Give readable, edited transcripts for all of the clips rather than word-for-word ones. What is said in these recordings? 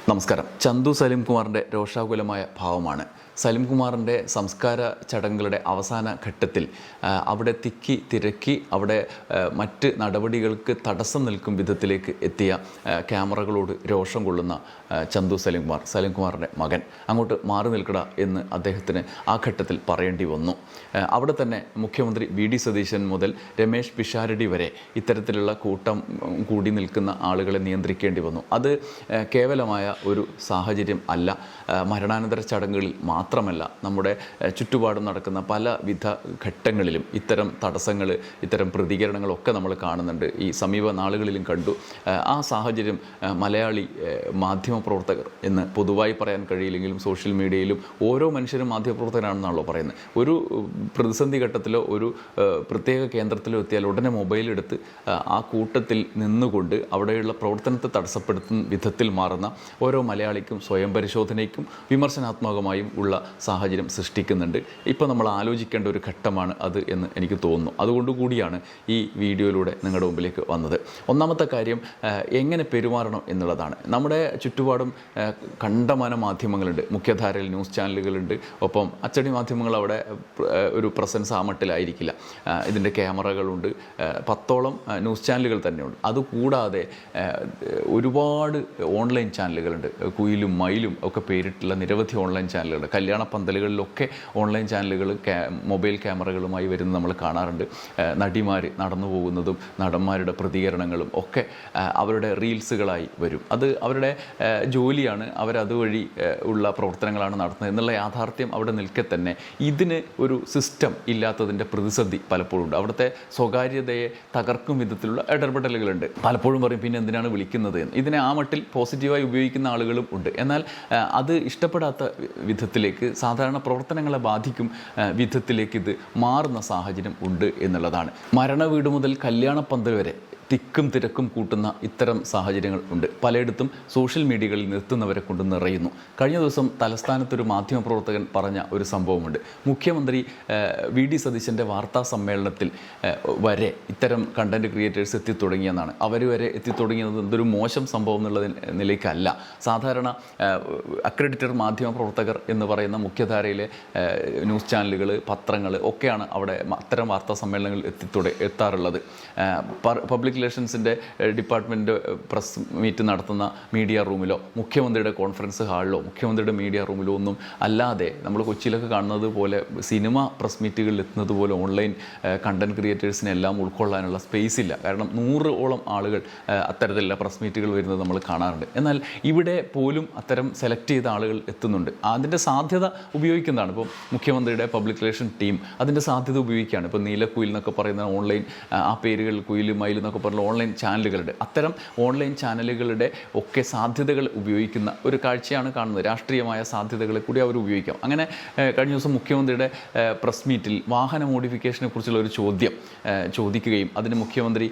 നമസ്കാരം. ചന്തു സലിംകുമാറിൻ്റെ രോഷാകുലമായ ഭാവമാണ്. സലിംകുമാറിൻ്റെ സംസ്കാര ചടങ്ങുകളുടെ അവസാന ഘട്ടത്തിൽ അവിടെ തിക്കി തിരക്കി അവിടെ മറ്റ് നടപടികൾക്ക് തടസ്സം നിൽക്കും വിധത്തിലേക്ക് എത്തിയ ക്യാമറകളോട് രോഷം കൊള്ളുന്ന ചന്തു സലിംകുമാറിൻ്റെ മകൻ അങ്ങോട്ട് മാറി നിൽക്കട എന്ന് അദ്ദേഹത്തിന് ആ ഘട്ടത്തിൽ പറയേണ്ടി വന്നു. അവിടെ തന്നെ മുഖ്യമന്ത്രി വി.ഡി. സതീശൻ മുതൽ രമേശ് പിഷാരടി വരെ ഇത്തരത്തിലുള്ള കൂട്ടം കൂടി നിൽക്കുന്ന ആളുകളെ നിയന്ത്രിക്കേണ്ടി വന്നു. അത് കേവലമായ ഒരു സാഹചര്യം അല്ല. മരണാനന്തര ചടങ്ങുകളിൽ മാത്രമല്ല, നമ്മുടെ ചുറ്റുപാടും നടക്കുന്ന പലവിധ ഘട്ടങ്ങളിലും ഇത്തരം തടസ്സങ്ങൾ, ഇത്തരം പ്രതികരണങ്ങളൊക്കെ നമ്മൾ കാണുന്നുണ്ട്. ഈ സമീപ നാളുകളിലും കണ്ടു. ആ സാഹചര്യം മലയാളി മാധ്യമപ്രവർത്തകർ എന്ന് പൊതുവായി പറയാൻ കഴിയില്ലെങ്കിലും സോഷ്യൽ മീഡിയയിലും ഓരോ മനുഷ്യരും മാധ്യമപ്രവർത്തകരാണെന്നാണല്ലോ പറയുന്നത്. ഒരു പ്രതിസന്ധി ഘട്ടത്തിലോ ഒരു പ്രത്യേക കേന്ദ്രത്തിലോ എത്തിയാൽ ഉടനെ മൊബൈലെടുത്ത് ആ കൂട്ടത്തിൽ നിന്നുകൊണ്ട് അവിടെയുള്ള പ്രവർത്തനത്തെ തടസ്സപ്പെടുത്തുന്ന വിധത്തിൽ മാറുന്ന ഓരോ മലയാളിക്കും സ്വയം പരിശോധനയ്ക്കും വിമർശനാത്മകമായും ഉള്ള സാഹചര്യം സൃഷ്ടിക്കുന്നുണ്ട്. ഇപ്പോൾ നമ്മൾ ആലോചിക്കേണ്ട ഒരു ഘട്ടമാണ് അത് എന്ന് എനിക്ക് തോന്നുന്നു. അതുകൊണ്ടുകൂടിയാണ് ഈ വീഡിയോയിലൂടെ നിങ്ങളുടെ മുമ്പിലേക്ക് വന്നത്. ഒന്നാമത്തെ കാര്യം, എങ്ങനെ പെരുമാറണം എന്നുള്ളതാണ്. നമ്മുടെ ചുറ്റുപാടും കണ്ടമാനം മാധ്യമങ്ങളുണ്ട്. മുഖ്യധാരയിൽ ന്യൂസ് ചാനലുകളുണ്ട്. ഒപ്പം അച്ചടി മാധ്യമങ്ങൾ അവിടെ ഒരു പ്രസൻസ് ആ മട്ടിലായിരിക്കില്ല. ഇതിൻ്റെ ക്യാമറകളുണ്ട്. 10ഓളം ന്യൂസ് ചാനലുകൾ തന്നെയുണ്ട്. അതുകൂടാതെ ഒരുപാട് ഓൺലൈൻ ചാനലുകളുണ്ട്. കുയിലും മയിലും ഒക്കെ പേരിട്ടുള്ള നിരവധി ഓൺലൈൻ ചാനലുകളുണ്ട്. കല്യാണ പന്തലുകളിലൊക്കെ ഓൺലൈൻ ചാനലുകൾ മൊബൈൽ ക്യാമറകളുമായി വരുന്നത് നമ്മൾ കാണാറുണ്ട്. നടിമാർ നടന്നു പോകുന്നതും നടന്മാരുടെ പ്രതികരണങ്ങളും ഒക്കെ അവരുടെ റീൽസുകളായി വരും. അത് അവരുടെ ജോലിയാണ്. അവരതുവഴി ഉള്ള പ്രവർത്തനങ്ങളാണ് നടത്തുന്നത് എന്നുള്ള യാഥാർത്ഥ്യം അവിടെ നിൽക്കെ തന്നെ ഇതിന് ഒരു സിസ്റ്റം ഇല്ലാത്തതിൻ്റെ പ്രതിസന്ധി പലപ്പോഴും ഉണ്ട്. അവിടുത്തെ സ്വകാര്യതയെ തകർക്കും വിധത്തിലുള്ള ഇടപെടലുകളുണ്ട്. പലപ്പോഴും പറയും, പിന്നെ എന്തിനാണ് വിളിക്കുന്നത് എന്ന്. ഇതിനെ ആ മട്ടിൽ പോസിറ്റീവായി ഉപയോഗിക്കുന്ന ആളുകളും ഉണ്ട്. എന്നാൽ അത് ഇഷ്ടപ്പെടാത്ത വിധത്തിലേക്ക്, സാധാരണ പ്രവർത്തനങ്ങളെ ബാധിക്കും വിധത്തിലേക്ക് ഇത് മാറുന്ന സാഹചര്യം ഉണ്ട് എന്നുള്ളതാണ്. മരണവീട് മുതൽ കല്യാണപ്പന്തൽ വരെ തിക്കും തിരക്കും കൂട്ടുന്ന ഇത്തരം സാഹചര്യങ്ങൾ ഉണ്ട്. പലയിടത്തും സോഷ്യൽ മീഡിയകളിൽ നിർത്തുന്നവരെ കൊണ്ട് നിറയുന്നു. കഴിഞ്ഞ ദിവസം തലസ്ഥാനത്തൊരു മാധ്യമപ്രവർത്തകൻ പറഞ്ഞ ഒരു സംഭവമുണ്ട്. മുഖ്യമന്ത്രി വി.ഡി. സതീശൻ്റെ വാർത്താ സമ്മേളനത്തിൽ വരെ ഇത്തരം കണ്ടൻറ് ക്രിയേറ്റേഴ്സ് എത്തിത്തുടങ്ങിയെന്നാണ്. അവർ വരെ എത്തിത്തുടങ്ങിയത് എന്തൊരു മോശം സംഭവം എന്നുള്ള നിലയ്ക്കല്ല. സാധാരണ അക്രഡിറ്റഡ് മാധ്യമപ്രവർത്തകർ എന്ന് പറയുന്ന മുഖ്യധാരയിലെ ന്യൂസ് ചാനലുകൾ, പത്രങ്ങൾ ഒക്കെയാണ് അവിടെ അത്തരം വാർത്താ സമ്മേളനങ്ങളിൽ എത്താറുള്ളത്. പബ്ലിക് റിലേഷൻസിൻ്റെ ഡിപ്പാർട്ട്മെൻറ്റ് പ്രസ് മീറ്റ് നടത്തുന്ന മീഡിയ റൂമിലോ മുഖ്യമന്ത്രിയുടെ കോൺഫറൻസ് ഹാളിലോ മുഖ്യമന്ത്രിയുടെ മീഡിയ റൂമിലോ ഒന്നും അല്ലാതെ നമ്മൾ കൊച്ചിയിലൊക്കെ കാണുന്നത് പോലെ സിനിമ പ്രസ് മീറ്റുകളിൽ എത്തുന്നത് പോലെ ഓൺലൈൻ കണ്ടൻറ് ക്രിയേറ്റേഴ്സിനെ എല്ലാം ഉൾക്കൊള്ളാനുള്ള സ്പേസ് ഇല്ല. കാരണം 100ഓളം ആളുകൾ അത്തരത്തിലുള്ള പ്രസ് മീറ്റുകൾ വരുന്നത് നമ്മൾ കാണാറുണ്ട്. എന്നാൽ ഇവിടെ പോലും അത്തരം സെലക്ട് ചെയ്ത ആളുകൾ എത്തുന്നുണ്ട്. അതിൻ്റെ സാധ്യത ഉപയോഗിക്കുന്നതാണ്. ഇപ്പോൾ മുഖ്യമന്ത്രിയുടെ പബ്ലിക് റിലേഷൻ ടീം അതിൻ്റെ സാധ്യത ഉപയോഗിക്കുകയാണ്. ഇപ്പോൾ നീലക്കുയിൽ എന്നൊക്കെ പറയുന്ന ഓൺലൈൻ ആ പേരുകൾ, കുയിൽ മയിൽ എന്നൊക്കെ ഓൺലൈൻ ചാനലുകളുടെ അത്തരം ഓൺലൈൻ ചാനലുകളുടെ ഒക്കെ സാധ്യതകൾ ഉപയോഗിക്കുന്ന ഒരു കാഴ്ചയാണ് കാണുന്നത്. രാഷ്ട്രീയമായ സാധ്യതകളെ കൂടി അവർ ഉപയോഗിക്കാം. അങ്ങനെ കഴിഞ്ഞ ദിവസം മുഖ്യമന്ത്രിയുടെ പ്രസ് മീറ്റിൽ വാഹന മോഡിഫിക്കേഷനെ കുറിച്ചുള്ള ഒരു ചോദ്യം ചോദിക്കുകയും അതിന് മുഖ്യമന്ത്രി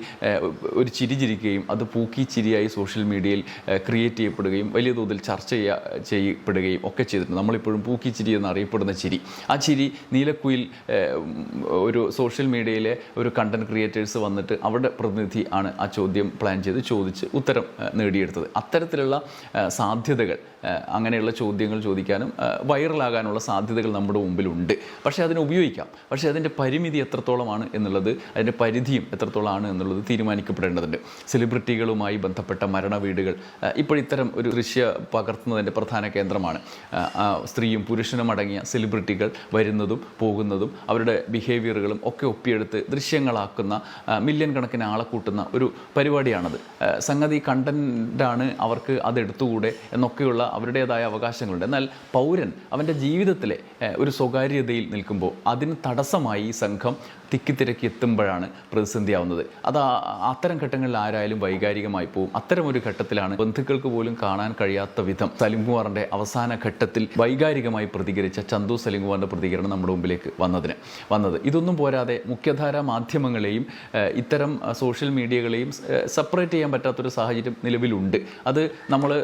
ഒരു ചിരി ചിരിക്കുകയും അത് പൂക്കി ചിരിയായി സോഷ്യൽ മീഡിയയിൽ ക്രിയേറ്റ് ചെയ്യപ്പെടുകയും വലിയ തോതിൽ ചർച്ച ചെയ്യപ്പെടുകയും ഒക്കെ ചെയ്തിട്ടുണ്ട്. നമ്മളിപ്പോഴും പൂക്കി ചിരി എന്നറിയപ്പെടുന്ന ചിരി, ആ ചിരി നീലക്കുയിൽ ഒരു സോഷ്യൽ മീഡിയയിലെ ഒരു കണ്ടൻറ് ക്രിയേറ്റേഴ്സ് വന്നിട്ട് അവരുടെ പ്രതിനിധി ആണ് ആ ചോദ്യം പ്ലാൻ ചെയ്ത് ചോദിച്ച് ഉത്തരം നേടിയെടുത്തത്. അത്തരത്തിലുള്ള സാധ്യതകൾ, അങ്ങനെയുള്ള ചോദ്യങ്ങൾ ചോദിക്കാനും വൈറലാകാനുള്ള സാധ്യതകൾ നമ്മുടെ മുമ്പിലുണ്ട്. പക്ഷേ അതിനെ ഉപയോഗിക്കാം. പക്ഷേ അതിൻ്റെ പരിമിതി എത്രത്തോളമാണ് എന്നുള്ളത്, അതിൻ്റെ പരിധിയും എത്രത്തോളമാണ് എന്നുള്ളത് തീരുമാനിക്കപ്പെടേണ്ടതുണ്ട്. സെലിബ്രിറ്റികളുമായി ബന്ധപ്പെട്ട മരണവീടുകൾ ഇപ്പോഴിത്തരം ഒരു ദൃശ്യ പകർത്തുന്നതിൻ്റെ പ്രധാന കേന്ദ്രമാണ്. സ്ത്രീയും പുരുഷനും അടങ്ങിയ സെലിബ്രിറ്റികൾ വരുന്നതും പോകുന്നതും അവരുടെ ബിഹേവിയറുകളും ഒക്കെ ഒപ്പിയെടുത്ത് ദൃശ്യങ്ങളാക്കുന്ന മില്യൺ കണക്കിന് ആളെ കൂട്ടുന്ന ഒരു പരിപാടിയാണത്. സംഗതി കണ്ടൻ്റാണ്, അവർക്ക് അതെടുത്തുകൂടെ എന്നൊക്കെയുള്ള അവരുടേതായ അവകാശങ്ങളുണ്ട്. എന്നാൽ പൗരൻ അവൻ്റെ ജീവിതത്തിലെ ഒരു സ്വകാര്യതയിൽ നിൽക്കുമ്പോൾ അതിന് തടസ്സമായി ഈ സംഘം തിക്കിത്തിരക്കി എത്തുമ്പോഴാണ് പ്രതിസന്ധിയാവുന്നത്. അത് അത്തരം ഘട്ടങ്ങളിൽ ആരായാലും വൈകാരികമായി പോകും. അത്തരമൊരു ഘട്ടത്തിലാണ് ബന്ധുക്കൾക്ക് പോലും കാണാൻ കഴിയാത്ത വിധം സലിംകുമാറിൻ്റെ അവസാന ഘട്ടത്തിൽ വൈകാരികമായി പ്രതികരിച്ച ചന്തു സലിംകുമാറിൻ്റെ പ്രതികരണം നമ്മുടെ മുമ്പിലേക്ക് വന്നത്. ഇതൊന്നും പോരാതെ മുഖ്യധാരാ മാധ്യമങ്ങളെയും ഇത്തരം സോഷ്യൽ മീഡിയകളെയും സെപ്പറേറ്റ് ചെയ്യാൻ പറ്റാത്തൊരു സാഹചര്യം നിലവിലുണ്ട്. അത്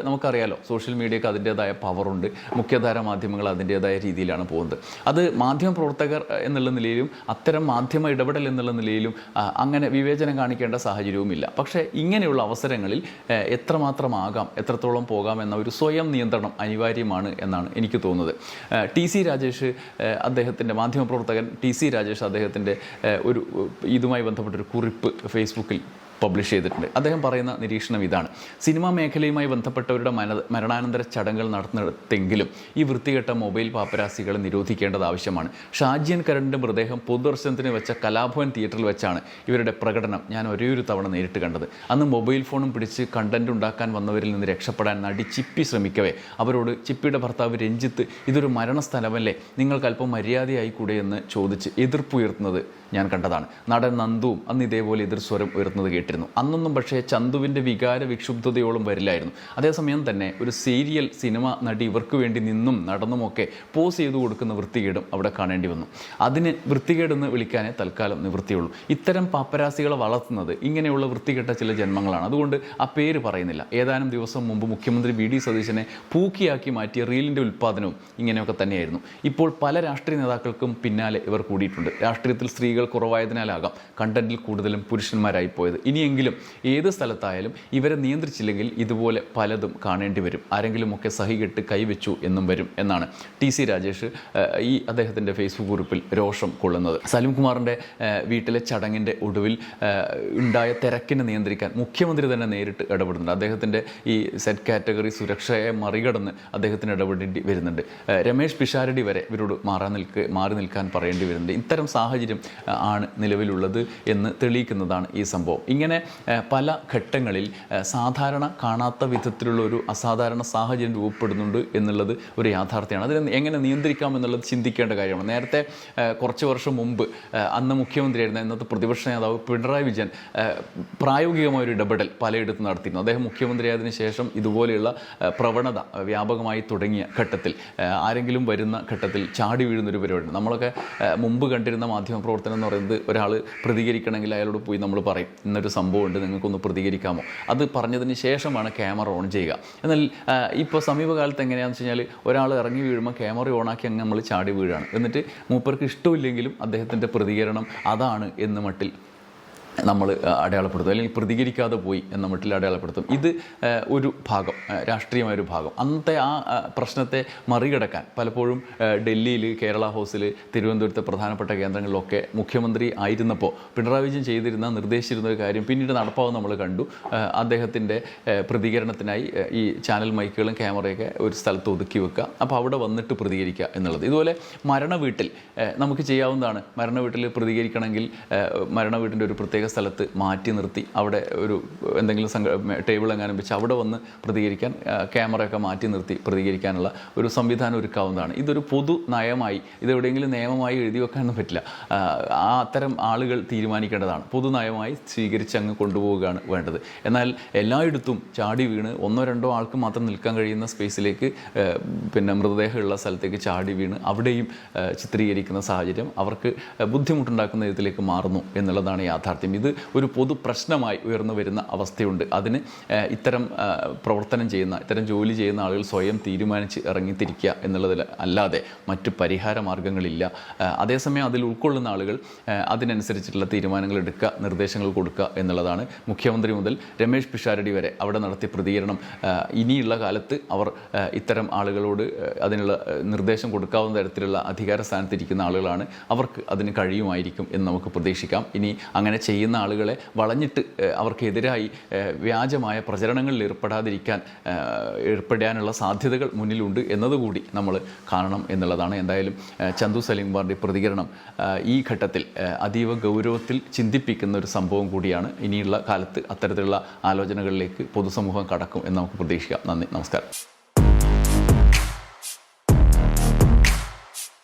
നമുക്കറിയാലോ, സോഷ്യൽ മീഡിയക്ക് അതിൻ്റേതായ പവറുണ്ട്. മുഖ്യധാരാ മാധ്യമങ്ങൾ അതിൻ്റേതായ രീതിയിലാണ് പോകുന്നത്. അത് മാധ്യമപ്രവർത്തകർ എന്നുള്ള നിലയിലും അത്തരം മാധ്യമ ഇടപെടൽ എന്നുള്ള നിലയിലും അങ്ങനെ വിവേചനം കാണിക്കേണ്ട സാഹചര്യവുമില്ല. പക്ഷേ ഇങ്ങനെയുള്ള അവസരങ്ങളിൽ എത്രമാത്രമാകാം, എത്രത്തോളം പോകാം എന്ന ഒരു സ്വയം നിയന്ത്രണം അനിവാര്യമാണ് എന്നാണ് എനിക്ക് തോന്നുന്നത്. TC രാജേഷ് അദ്ദേഹത്തിൻ്റെ മാധ്യമപ്രവർത്തകൻ TC രാജേഷ് അദ്ദേഹത്തിൻ്റെ ഒരു ഇതുമായി ബന്ധപ്പെട്ടൊരു കുറിപ്പ് ഫേസ്ബുക്കിൽ പബ്ലിഷ് ചെയ്തിട്ടുണ്ട്. അദ്ദേഹം പറയുന്ന നിരീക്ഷണം ഇതാണ്: സിനിമാ മേഖലയുമായി ബന്ധപ്പെട്ടവരുടെ മരണാനന്തര ചടങ്ങുകൾ നടത്തുന്നിടത്തെങ്കിലും ഈ വൃത്തികെട്ട മൊബൈൽ പാപ്പരാസികളെ നിരോധിക്കേണ്ടത് ആവശ്യമാണ്. ഷാജിയൻ കരണിൻ്റെ മൃതദേഹം പൊതുദർശനത്തിന് വെച്ച കലാഭവൻ തിയേറ്ററിൽ വെച്ചാണ് ഇവരുടെ പ്രകടനം ഞാൻ ഒരേയൊരു തവണ നേരിട്ട് കണ്ടത്. അന്ന് മൊബൈൽ ഫോണും പിടിച്ച് കണ്ടന്റ് ഉണ്ടാക്കാൻ വന്നവരിൽ നിന്ന് രക്ഷപ്പെടാൻ നടി ചിപ്പി ശ്രമിക്കവേ അവരോട് ചിപ്പിയുടെ ഭർത്താവ് രഞ്ജിത്ത് ഇതൊരു മരണസ്ഥലമല്ലേ, നിങ്ങൾക്ക് അല്പം മര്യാദയായി കൂടെ എന്ന് ചോദിച്ച് എതിർപ്പുയർത്തുന്നത് ഞാൻ കണ്ടതാണ്. നടൻ നന്ദുവും അന്ന് ഇതേപോലെ എതിർസ്വരം ഉയർത്തുന്നത് കേട്ടിരുന്നു. അന്നൊന്നും പക്ഷേ ചന്തുവിൻ്റെ വികാര വിക്ഷുബ്ധതയോളം വരില്ലായിരുന്നു. അതേസമയം തന്നെ ഒരു സീരിയൽ സിനിമ നടി ഇവർക്ക് വേണ്ടി നിന്നും നടന്നുമൊക്കെ പോസ് ചെയ്തു കൊടുക്കുന്ന വൃത്തികേടും അവിടെ കാണേണ്ടി വന്നു. അതിന് വൃത്തികേടെന്ന് വിളിക്കാനേ തൽക്കാലം നിവൃത്തിയുള്ളൂ. ഇത്തരം പാപ്പരാസികളെ വളർത്തുന്നത് ഇങ്ങനെയുള്ള വൃത്തികെട്ട ചില ജന്മങ്ങളാണ്. അതുകൊണ്ട് ആ പേര് പറയുന്നില്ല. ഏതാനും ദിവസം മുമ്പ് മുഖ്യമന്ത്രി VD സതീശനെ പൂക്കിയാക്കി മാറ്റിയ റീലിൻ്റെ ഉൽപ്പാദനവും ഇങ്ങനെയൊക്കെ തന്നെയായിരുന്നു. ഇപ്പോൾ പല രാഷ്ട്രീയ നേതാക്കൾക്കും പിന്നാലെ ഇവർ കൂടിയിട്ടുണ്ട്. രാഷ്ട്രീയത്തിൽ സ്ത്രീകൾ കുറവായതിനാലാകാം കണ്ടന്റിൽ കൂടുതലും പുരുഷന്മാരായി പോയത്. ഇനിയെങ്കിലും ഏത് സ്ഥലത്തായാലും ഇവരെ നിയന്ത്രിച്ചില്ലെങ്കിൽ ഇതുപോലെ പലതും കാണേണ്ടി വരും. ആരെങ്കിലുമൊക്കെ സഹികെട്ട് കൈവച്ചു എന്നും വരും എന്നാണ് TC രാജേഷ് ഈ അദ്ദേഹത്തിൻ്റെ ഫേസ്ബുക്ക് കുറിപ്പിൽ രോഷം കൊള്ളുന്നത്. സലിംകുമാറിൻ്റെ വീട്ടിലെ ചടങ്ങിൻ്റെ ഒടുവിൽ ഉണ്ടായ തിരക്കിനെ നിയന്ത്രിക്കാൻ മുഖ്യമന്ത്രി തന്നെ നേരിട്ട് ഇടപെടുന്നുണ്ട്. അദ്ദേഹത്തിൻ്റെ ഈ സെറ്റ് കാറ്റഗറി സുരക്ഷയെ മറികടന്ന് അദ്ദേഹത്തിന് ഇടപെടേണ്ടി വരുന്നുണ്ട്. രമേശ് പിഷാരടി വരെ ഇവരോട് മാറി നിൽക്കാൻ പറയേണ്ടി വരുന്നുണ്ട്. ഇത്തരം സാഹചര്യം ആണ് നിലവിലുള്ളത് എന്ന് തെളിയിക്കുന്നതാണ് ഈ സംഭവം. ഇങ്ങനെ പല ഘട്ടങ്ങളിൽ സാധാരണ കാണാത്ത വിധത്തിലുള്ള ഒരു അസാധാരണ സാഹചര്യം രൂപപ്പെടുന്നുണ്ട് എന്നുള്ളത് ഒരു യാഥാർത്ഥ്യമാണ്. അതിനെ എങ്ങനെ നിയന്ത്രിക്കാം എന്നുള്ളത് ചിന്തിക്കേണ്ട കാര്യമാണ്. നേരത്തെ കുറച്ച് വർഷം മുമ്പ് അന്ന് മുഖ്യമന്ത്രിയായിരുന്ന ഇന്നത്തെ പ്രതിപക്ഷ നേതാവ് പിണറായി വിജയൻ പ്രായോഗികമായൊരു ഇടപെടൽ പലയിടത്തും നടത്തിയിരുന്നു. അദ്ദേഹം മുഖ്യമന്ത്രിയായതിനു ശേഷം ഇതുപോലെയുള്ള പ്രവണത വ്യാപകമായി തുടങ്ങിയ ഘട്ടത്തിൽ ആരെങ്കിലും വരുന്ന ഘട്ടത്തിൽ ചാടി വീഴുന്നൊരു പരിപാടിയാണ്. നമ്മളൊക്കെ മുമ്പ് കണ്ടിരുന്ന മാധ്യമപ്രവർത്തനം എന്ന് പറയുന്നത് ഒരാൾ പ്രതികരിക്കണമെങ്കിൽ അയാളോട് പോയി നമ്മൾ പറയും ഇന്നൊരു സംഭവമുണ്ട്, നിങ്ങൾക്കൊന്ന് പ്രതികരിക്കാമോ. അത് പറഞ്ഞതിന് ശേഷമാണ് ക്യാമറ ഓൺ ചെയ്യുക. എന്നാൽ ഇപ്പോൾ സമീപകാലത്ത് എങ്ങനെയാണെന്ന് വെച്ച് കഴിഞ്ഞാൽ ഒരാൾ ഇറങ്ങി വീഴുമ്പോൾ ക്യാമറ ഓണാക്കി അങ്ങ് നമ്മൾ ചാടി വീഴാണ്. എന്നിട്ട് മൂപ്പർക്ക് ഇഷ്ടമില്ലെങ്കിലും അദ്ദേഹത്തിൻ്റെ പ്രതികരണം അതാണ് എന്ന് മട്ടിൽ നമ്മൾ അടയാളപ്പെടുത്തും, അല്ലെങ്കിൽ പ്രതികരിക്കാതെ പോയി എന്ന മട്ടിൽ അടയാളപ്പെടുത്തും. ഇത് ഒരു ഭാഗം, രാഷ്ട്രീയമായൊരു ഭാഗം. അന്നത്തെ ആ പ്രശ്നത്തെ മറികടക്കാൻ പലപ്പോഴും ഡൽഹിയിൽ, കേരള ഹൗസിൽ, തിരുവനന്തപുരത്തെ പ്രധാനപ്പെട്ട കേന്ദ്രങ്ങളിലൊക്കെ മുഖ്യമന്ത്രി ആയിരുന്നപ്പോൾ പിണറായി വിജയൻ നിർദ്ദേശിച്ചിരുന്ന ഒരു കാര്യം പിന്നീട് നടപ്പാവും നമ്മൾ കണ്ടു. അദ്ദേഹത്തിൻ്റെ പ്രതികരണത്തിനായി ഈ ചാനൽ മൈക്കുകളും ക്യാമറയൊക്കെ ഒരു സ്ഥലത്ത് ഒതുക്കി വെക്കുക, അപ്പോൾ അവിടെ വന്നിട്ട് പ്രതികരിക്കുക എന്നുള്ളത്. ഇതുപോലെ മരണവീട്ടിൽ നമുക്ക് ചെയ്യാവുന്നതാണ്. മരണവീട്ടിൽ പ്രതികരിക്കണമെങ്കിൽ മരണവീട്ടിൻ്റെ ഒരു പ്രത്യേക സ്ഥലത്ത് മാറ്റി നിർത്തി അവിടെ ഒരു എന്തെങ്കിലും ടേബിൾ എങ്ങാനും വെച്ച് അവിടെ വന്ന് പ്രതികരിക്കാൻ ക്യാമറയൊക്കെ മാറ്റി നിർത്തി പ്രതികരിക്കാനുള്ള ഒരു സംവിധാനം ഒരുക്കാവുന്നതാണ്. ഇതൊരു പൊതു നയമായി, ഇതെവിടെയെങ്കിലും നിയമമായി എഴുതി വെക്കാനൊന്നും പറ്റില്ല. അത്തരം ആളുകൾ തീരുമാനിക്കേണ്ടതാണ്. പൊതു നയമായി സ്വീകരിച്ച് അങ്ങ് കൊണ്ടുപോവുകയാണ് വേണ്ടത്. എന്നാൽ എല്ലായിടത്തും ചാടി വീണ് ഒന്നോ രണ്ടോ ആൾക്ക് മാത്രം നിൽക്കാൻ കഴിയുന്ന സ്പേസിലേക്ക് മൃതദേഹമുള്ള സ്ഥലത്തേക്ക് ചാടി വീണ് അവിടെയും ചിത്രീകരിക്കുന്ന സാഹചര്യം അവർക്ക് ബുദ്ധിമുട്ടുണ്ടാക്കുന്ന വിധത്തിലേക്ക് മാറുന്നു എന്നുള്ളതാണ് യാഥാർത്ഥ്യം. ഇത് ഒരു പൊതു പ്രശ്നമായി ഉയർന്നു വരുന്ന അവസ്ഥയുണ്ട്. അതിന് ഇത്തരം പ്രവർത്തനം ചെയ്യുന്ന, ഇത്തരം ജോലി ചെയ്യുന്ന ആളുകൾ സ്വയം തീരുമാനിച്ച് ഇറങ്ങിത്തിരിക്കുക എന്നുള്ളതിൽ അല്ലാതെ മറ്റ് പരിഹാര മാർഗങ്ങളില്ല. അതേസമയം അതിൽ ഉൾക്കൊള്ളുന്ന ആളുകൾ അതിനനുസരിച്ചിട്ടുള്ള തീരുമാനങ്ങൾ എടുക്കുക, നിർദ്ദേശങ്ങൾ കൊടുക്കുക എന്നുള്ളതാണ്. മുഖ്യമന്ത്രി മുതൽ രമേശ് പിഷാരടി വരെ അവിടെ നടത്തിയ പ്രതികരണം ഇനിയുള്ള കാലത്ത് അവർ ഇത്തരം ആളുകളോട് അതിനുള്ള നിർദ്ദേശം കൊടുക്കാവുന്ന തരത്തിലുള്ള അധികാര സ്ഥാനത്തിരിക്കുന്ന ആളുകളാണ്. അവർക്ക് അതിന് കഴിയുമായിരിക്കും എന്ന് നമുക്ക് പ്രതീക്ഷിക്കാം. ഇനി അങ്ങനെ ചെയ്യുന്ന ആളുകളെ വളഞ്ഞിട്ട് അവർക്കെതിരായി വ്യാജമായ പ്രചരണങ്ങളിൽ ഏർപ്പെടാനുള്ള സാധ്യതകൾ മുന്നിലുണ്ട് എന്നതുകൂടി നമ്മൾ കാണണം എന്നുള്ളതാണ്. എന്തായാലും ചന്തു സലിംകുമാറിൻ്റെ പ്രതികരണം ഈ ഘട്ടത്തിൽ അതീവ ഗൗരവത്തിൽ ചിന്തിപ്പിക്കുന്ന ഒരു സംഭവം കൂടിയാണ്. ഇനിയുള്ള കാലത്ത് അത്തരത്തിലുള്ള ആലോചനകളിലേക്ക് പൊതുസമൂഹം കടക്കും എന്ന് നമുക്ക് പ്രതീക്ഷിക്കാം. നന്ദി, നമസ്കാരം.